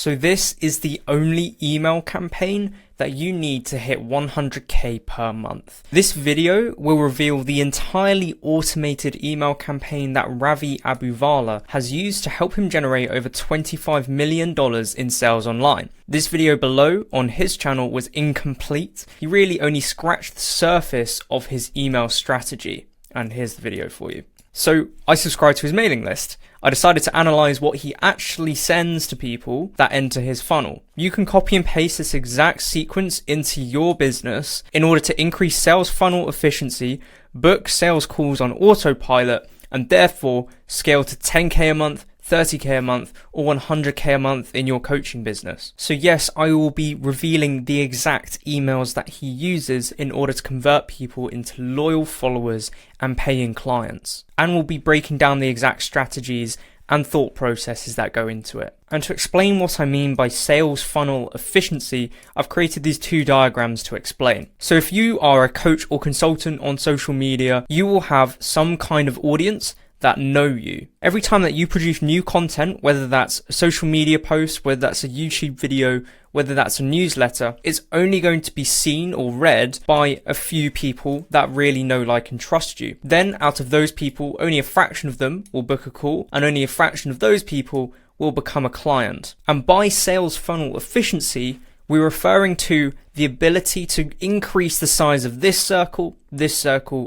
So this is the only email campaign that you need to hit 100k per month. This video will reveal the entirely automated email campaign that Ravi Abuvala has used to help him generate over $25 million in sales online. This video below on his channel was incomplete. He really only scratched the surface of his email strategy. And here's the video for you. So I subscribed to his mailing list. I decided to analyze what he actually sends to people that enter his funnel. You can copy and paste this exact sequence into your business in order to increase sales funnel efficiency, book sales calls on autopilot, and therefore scale to 10k a month, 30k a month, or 100k a month in your coaching business. So yes, I will be revealing the exact emails that he uses in order to convert people into loyal followers and paying clients. And we'll be breaking down the exact strategies and thought processes that go into it. And to explain what I mean by sales funnel efficiency, I've created these two diagrams to explain. So if you are a coach or consultant on social media, you will have some kind of audience that know you. Every time that you produce new content, whether that's a social media post, whether that's a YouTube video, whether that's a newsletter, it's only going to be seen or read by a few people that really know, like, and trust you. Then out of those people, only a fraction of them will book a call, and only a fraction of those people will become a client. And by sales funnel efficiency, we're referring to the ability to increase the size of this circle,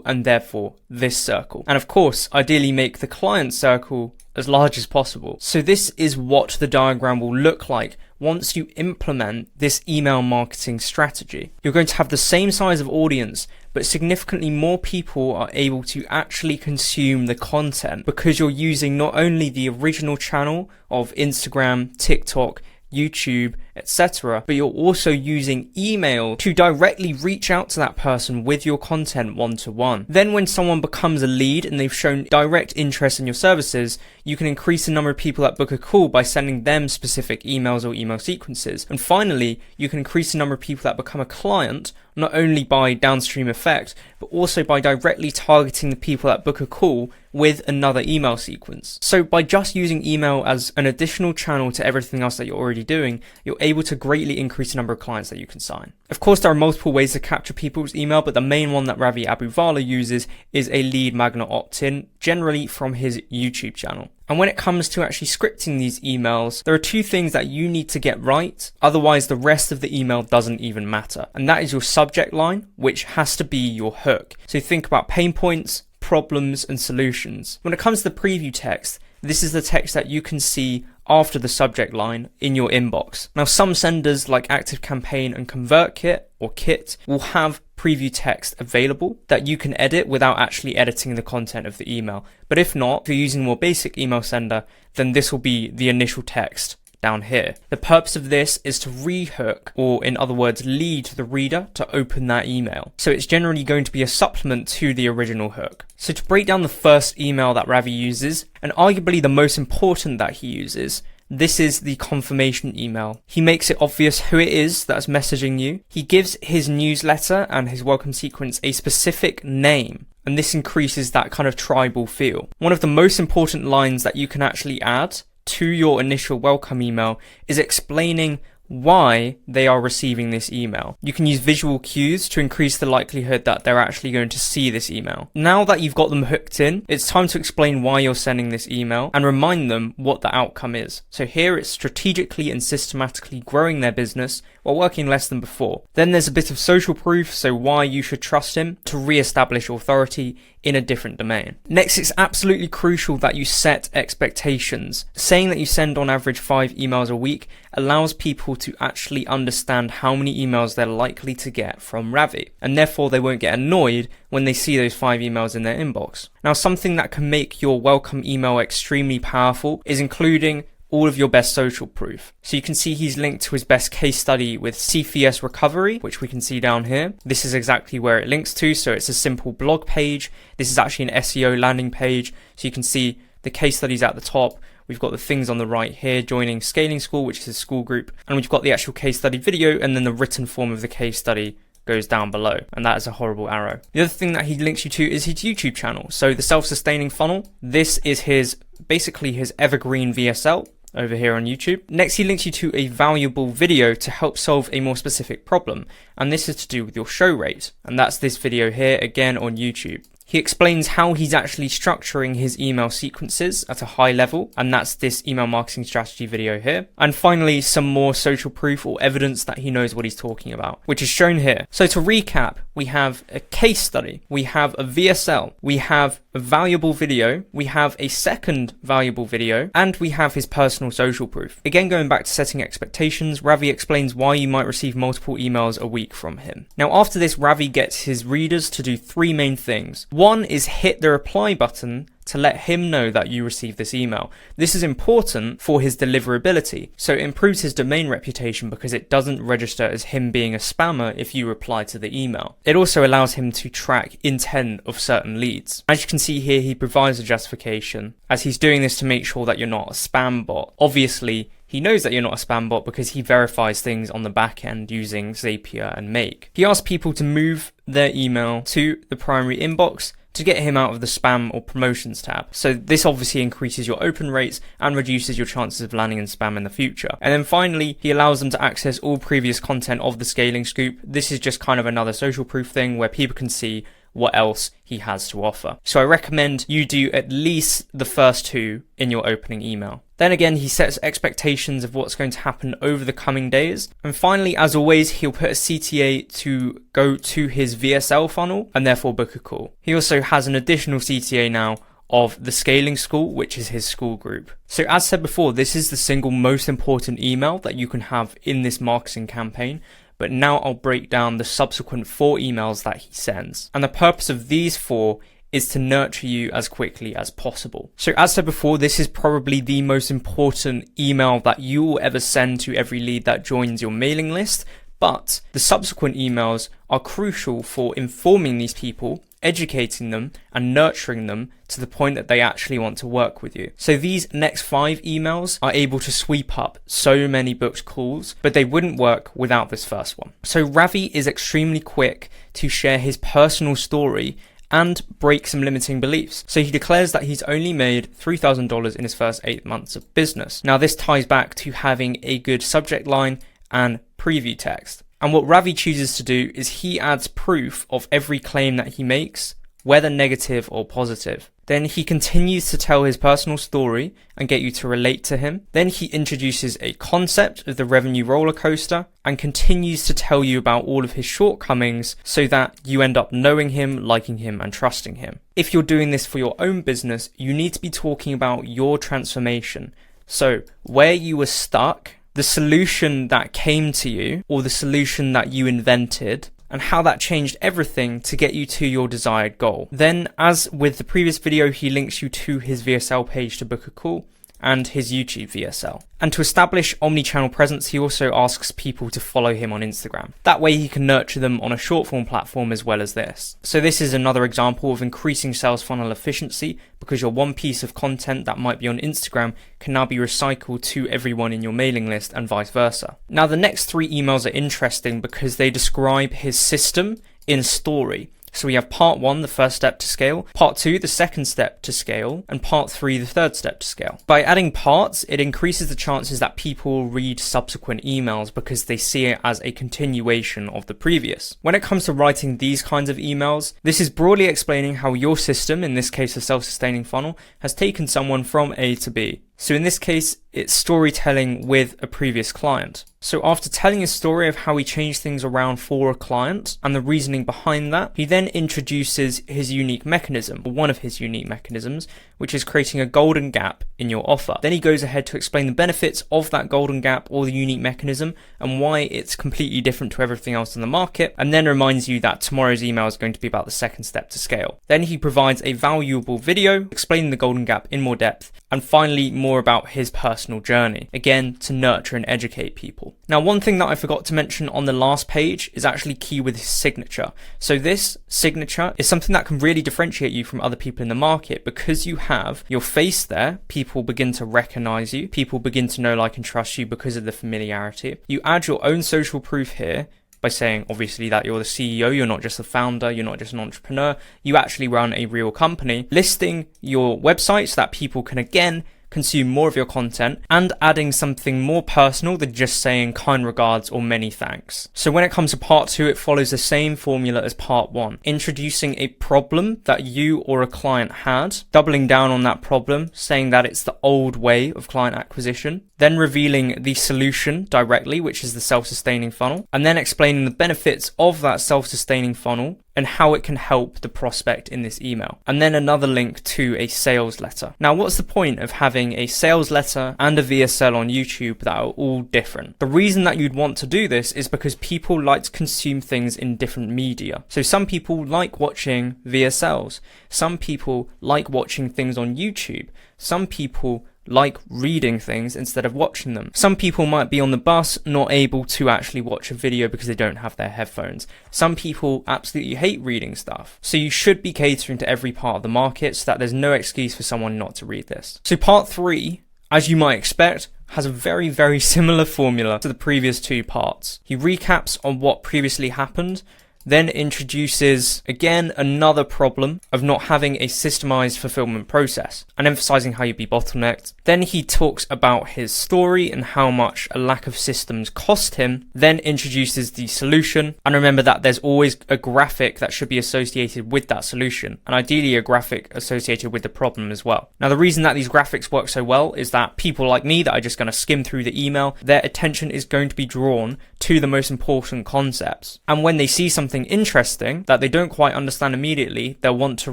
and therefore this circle. And of course, ideally make the client circle as large as possible. So this is what the diagram will look like once you implement this email marketing strategy. You're going to have the same size of audience, but significantly more people are able to actually consume the content because you're using not only the original channel of Instagram, TikTok, YouTube, etc., but you're also using email to directly reach out to that person with your content one-to-one. Then when someone becomes a lead and they've shown direct interest in your services, you can increase the number of people that book a call by sending them specific emails or email sequences. And finally, you can increase the number of people that become a client not only by downstream effect, but also by directly targeting the people that book a call with another email sequence. So by just using email as an additional channel to everything else that you're already doing, you're able to greatly increase the number of clients that you can sign. Of course, there are multiple ways to capture people's email, but the main one that Ravi Abuvala uses is a lead magnet opt-in, generally from his YouTube channel. And when it comes to actually scripting these emails, there are two things that you need to get right, otherwise the rest of the email doesn't even matter. And that is your subject line, which has to be your hook. So think about pain points, problems, and solutions. When it comes to the preview text, this is the text that you can see after the subject line in your inbox. Now, some senders like ActiveCampaign and ConvertKit or Kit will have preview text available that you can edit without actually editing the content of the email. But if not, if you're using a more basic email sender, then this will be the initial text down here. The purpose of this is to rehook, or in other words, lead the reader to open that email. So it's generally going to be a supplement to the original hook. So to break down the first email that Ravi uses, and arguably the most important that he uses, this is the confirmation email. He makes it obvious who it is that's messaging you. He gives his newsletter and his welcome sequence a specific name, and this increases that kind of tribal feel. One of the most important lines that you can actually add to your initial welcome email is explaining why they are receiving this email. You can use visual cues to increase the likelihood that they're actually going to see this email. Now that you've got them hooked in, it's time to explain why you're sending this email and remind them what the outcome is. So here it's strategically and systematically growing their business while working less than before. Then there's a bit of social proof, so why you should trust him to re-establish authority in a different domain. Next, it's absolutely crucial that you set expectations. Saying that you send on average 5 emails a week allows people to actually understand how many emails they're likely to get from Ravi, and therefore they won't get annoyed when they see those 5 emails in their inbox. Now, something that can make your welcome email extremely powerful is including all of your best social proof. So you can see he's linked to his best case study with CFS recovery, which we can see down here. This is exactly where it links to. So it's a simple blog page. This is actually an SEO landing page. So you can see the case studies at the top. We've got the things on the right here, joining Scaling School, which is a school group. And we've got the actual case study video, and then the written form of the case study goes down below, and that is a horrible arrow. The other thing that he links you to is his YouTube channel. So the self-sustaining funnel, this is basically his evergreen VSL. over here on YouTube. Next, he links you to a valuable video to help solve a more specific problem, and this is to do with your show rate, and that's this video here again on YouTube. He explains how he's actually structuring his email sequences at a high level, and that's this email marketing strategy video here. And finally, some more social proof or evidence that he knows what he's talking about, which is shown here. So to recap, we have a case study, we have a VSL, we have a valuable video, we have a second valuable video, and we have his personal social proof. Again, going back to setting expectations, Ravi explains why you might receive multiple emails a week from him. Now, after this, Ravi gets his readers to do three main things. One is hit the reply button to let him know that you received this email. This is important for his deliverability, so it improves his domain reputation because it doesn't register as him being a spammer if you reply to the email. It also allows him to track intent of certain leads. As you can see here, he provides a justification, as he's doing this to make sure that you're not a spam bot. Obviously, he knows that you're not a spam bot because he verifies things on the back end using Zapier and Make. He asks people to move their email to the primary inbox to get him out of the spam or promotions tab. So this obviously increases your open rates and reduces your chances of landing in spam in the future. And then finally, he allows them to access all previous content of the scaling scoop. This is just kind of another social proof thing where people can see what else he has to offer. So I recommend you do at least the first two in your opening email. Then again, he sets expectations of what's going to happen over the coming days. And finally, as always, he'll put a CTA to go to his VSL funnel and therefore book a call. He also has an additional CTA now of the scaling school, which is his school group. So as said before, this is the single most important email that you can have in this marketing campaign. But now I'll break down the subsequent 4 emails that he sends. And the purpose of these 4 is to nurture you as quickly as possible. So as said before, this is probably the most important email that you will ever send to every lead that joins your mailing list. But the subsequent emails are crucial for informing these people, educating them, and nurturing them to the point that they actually want to work with you. So these next 5 emails are able to sweep up so many booked calls, but they wouldn't work without this first one. So Ravi is extremely quick to share his personal story and break some limiting beliefs. So he declares that he's only made $3,000 in his first 8 months of business. Now this ties back to having a good subject line and preview text. And what Ravi chooses to do is he adds proof of every claim that he makes, whether negative or positive. Then he continues to tell his personal story and get you to relate to him. Then he introduces a concept of the revenue roller coaster and continues to tell you about all of his shortcomings so that you end up knowing him, liking him, and trusting him. If you're doing this for your own business, you need to be talking about your transformation. So where you were stuck, the solution that came to you, or the solution that you invented, and how that changed everything to get you to your desired goal. Then, as with the previous video, he links you to his VSL page to book a call and his YouTube VSL. And to establish omni-channel presence, he also asks people to follow him on Instagram. That way he can nurture them on a short form platform as well as this. So this is another example of increasing sales funnel efficiency, because your one piece of content that might be on Instagram can now be recycled to everyone in your mailing list and vice versa. Now the next 3 emails are interesting because they describe his system in story. So we have part 1, the first step to scale, part 2, the second step to scale, and part 3, the third step to scale. By adding parts, it increases the chances that people read subsequent emails because they see it as a continuation of the previous. When it comes to writing these kinds of emails, this is broadly explaining how your system, in this case a self-sustaining funnel, has taken someone from A to B. So in this case, it's storytelling with a previous client. So after telling a story of how he changed things around for a client and the reasoning behind that, he then introduces his unique mechanism, or one of his unique mechanisms, which is creating a golden gap in your offer. Then he goes ahead to explain the benefits of that golden gap or the unique mechanism and why it's completely different to everything else in the market, and then reminds you that tomorrow's email is going to be about the second step to scale. Then he provides a valuable video explaining the golden gap in more depth, and finally more about his personal journey, again to nurture and educate people. Now one thing that I forgot to mention on the last page is actually key with his signature. So this signature is something that can really differentiate you from other people in the market, because you have your face there, people begin to recognize you, people begin to know, like, and trust you because of the familiarity. You add your own social proof here by saying obviously that you're the CEO, you're not just a founder, you're not just an entrepreneur, you actually run a real company, listing your website so that people can again consume more of your content, and adding something more personal than just saying kind regards or many thanks. So when it comes to part 2, it follows the same formula as part 1, introducing a problem that you or a client had, doubling down on that problem, saying that it's the old way of client acquisition, then revealing the solution directly, which is the self-sustaining funnel, and then explaining the benefits of that self-sustaining funnel and how it can help the prospect in this email. And then another link to a sales letter. Now, what's the point of having a sales letter and a VSL on YouTube that are all different? The reason that you'd want to do this is because people like to consume things in different media. So some people like watching VSLs. Some people like watching things on YouTube. Some people like reading things instead of watching them. Some people might be on the bus not able to actually watch a video because they don't have their headphones. Some people absolutely hate reading stuff. So you should be catering to every part of the market so that there's no excuse for someone not to read this. So part 3, as you might expect, has a very, very similar formula to the previous 2 parts. He recaps on what previously happened, then introduces, again, another problem of not having a systemized fulfillment process and emphasizing how you'd be bottlenecked. Then he talks about his story and how much a lack of systems cost him, then introduces the solution. And remember that there's always a graphic that should be associated with that solution, and ideally a graphic associated with the problem as well. Now, the reason that these graphics work so well is that people like me that are just going to skim through the email, their attention is going to be drawn to the most important concepts. And when they see something interesting that they don't quite understand immediately, they'll want to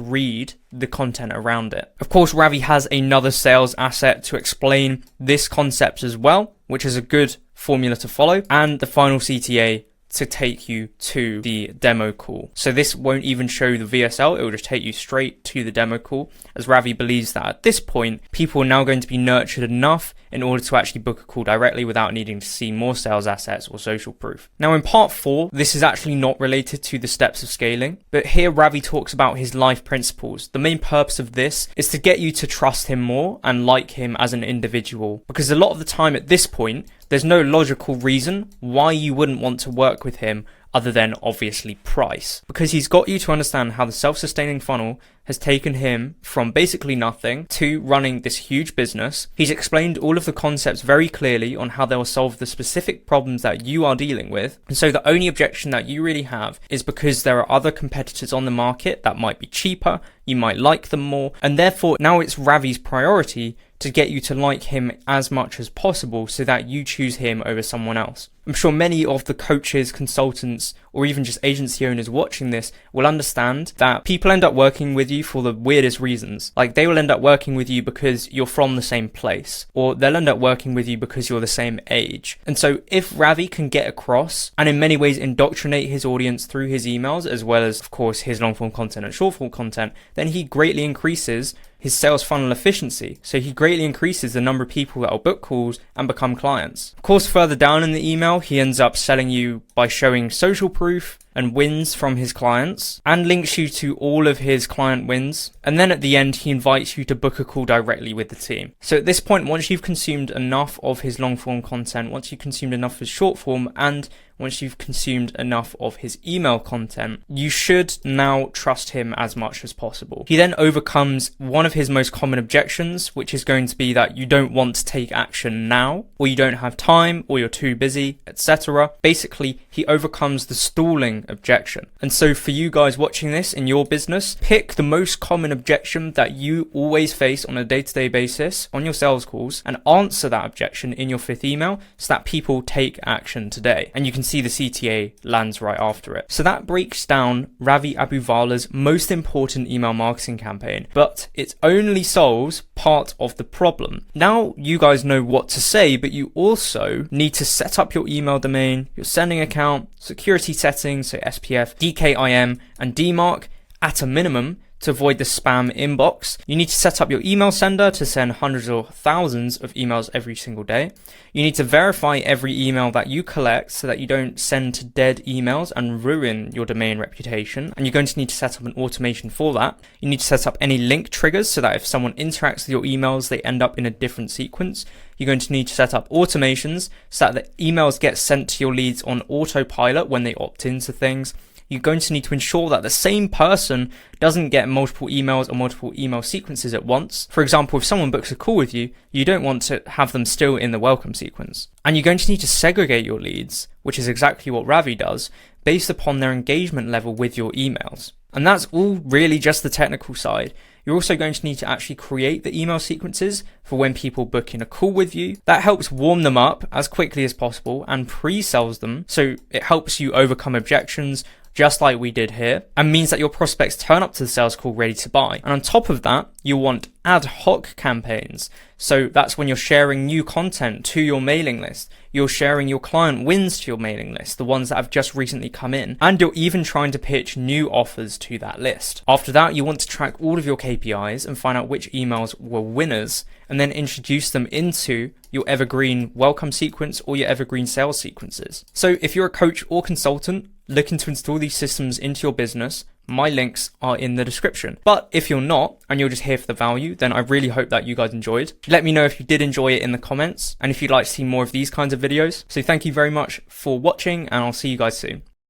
read the content around it. Of course, Ravi has another sales asset to explain this concept as well, which is a good formula to follow, and the final CTA to take you to the demo call. So this won't even show the VSL, it will just take you straight to the demo call, as Ravi believes that at this point, people are now going to be nurtured enough in order to actually book a call directly without needing to see more sales assets or social proof. Now in part 4, this is actually not related to the steps of scaling, but here Ravi talks about his life principles. The main purpose of this is to get you to trust him more and like him as an individual, because a lot of the time at this point, there's no logical reason why you wouldn't want to work with him other than obviously price, because he's got you to understand how the self-sustaining funnel has taken him from basically nothing to running this huge business. He's explained all of the concepts very clearly on how they'll solve the specific problems that you are dealing with. And so the only objection that you really have is because there are other competitors on the market that might be cheaper, you might like them more, and therefore now it's Ravi's priority to get you to like him as much as possible so that you choose him over someone else. I'm sure many of the coaches, consultants, or even just agency owners watching this will understand that people end up working with you for the weirdest reasons. Like, they will end up working with you because you're from the same place, or they'll end up working with you because you're the same age. And so if Ravi can get across and in many ways indoctrinate his audience through his emails, as well as of course his long form content and short form content, then he greatly increases his sales funnel efficiency. So he greatly increases the number of people that will book calls and become clients. Of course, further down in the email, he ends up selling you by showing social proof and wins from his clients, and links you to all of his client wins. And then at the end, he invites you to book a call directly with the team. So at this point, once you've consumed enough of his long form content, once you've consumed enough of his short form, and once you've consumed enough of his email content, you should now trust him as much as possible. He then overcomes one of his most common objections, which is going to be that you don't want to take action now, or you don't have time, or you're too busy, etc. Basically, he overcomes the stalling objection. And so for you guys watching this in your business, pick the most common objection that you always face on a day-to-day basis on your sales calls and answer that objection in your 5th email so that people take action today. And you can see the CTA lands right after it. So that breaks down Ravi Abuwala's most important email marketing campaign, but it only solves part of the problem. Now you guys know what to say, but you also need to set up your email domain, your sending account, security settings, so SPF, DKIM, and DMARC at a minimum to avoid the spam inbox. You need to set up your email sender to send hundreds or thousands of emails every single day. You need to verify every email that you collect so that you don't send to dead emails and ruin your domain reputation. And you're going to need to set up an automation for that. You need to set up any link triggers so that if someone interacts with your emails, they end up in a different sequence. You're going to need to set up automations so that the emails get sent to your leads on autopilot when they opt into things. you're going to need to ensure that the same person doesn't get multiple emails or multiple email sequences at once. For example, if someone books a call with you, you don't want to have them still in the welcome sequence. And you're going to need to segregate your leads, which is exactly what Ravi does, based upon their engagement level with your emails. And that's all really just the technical side. You're also going to need to actually create the email sequences for when people book in a call with you. That helps warm them up as quickly as possible and pre-sells them, so it helps you overcome objections, just like we did here, and means that your prospects turn up to the sales call ready to buy. And on top of that, you want ad hoc campaigns. So that's when you're sharing new content to your mailing list. You're sharing your client wins to your mailing list, the ones that have just recently come in, and you're even trying to pitch new offers to that list. After that, you want to track all of your KPIs and find out which emails were winners, and then introduce them into your evergreen welcome sequence or your evergreen sales sequences. So if you're a coach or consultant looking to install these systems into your business, my links are in the description. But if you're not, and you're just here for the value, then I really hope that you guys enjoyed. Let me know if you did enjoy it in the comments, and if you'd like to see more of these kinds of videos. So thank you very much for watching, and I'll see you guys soon.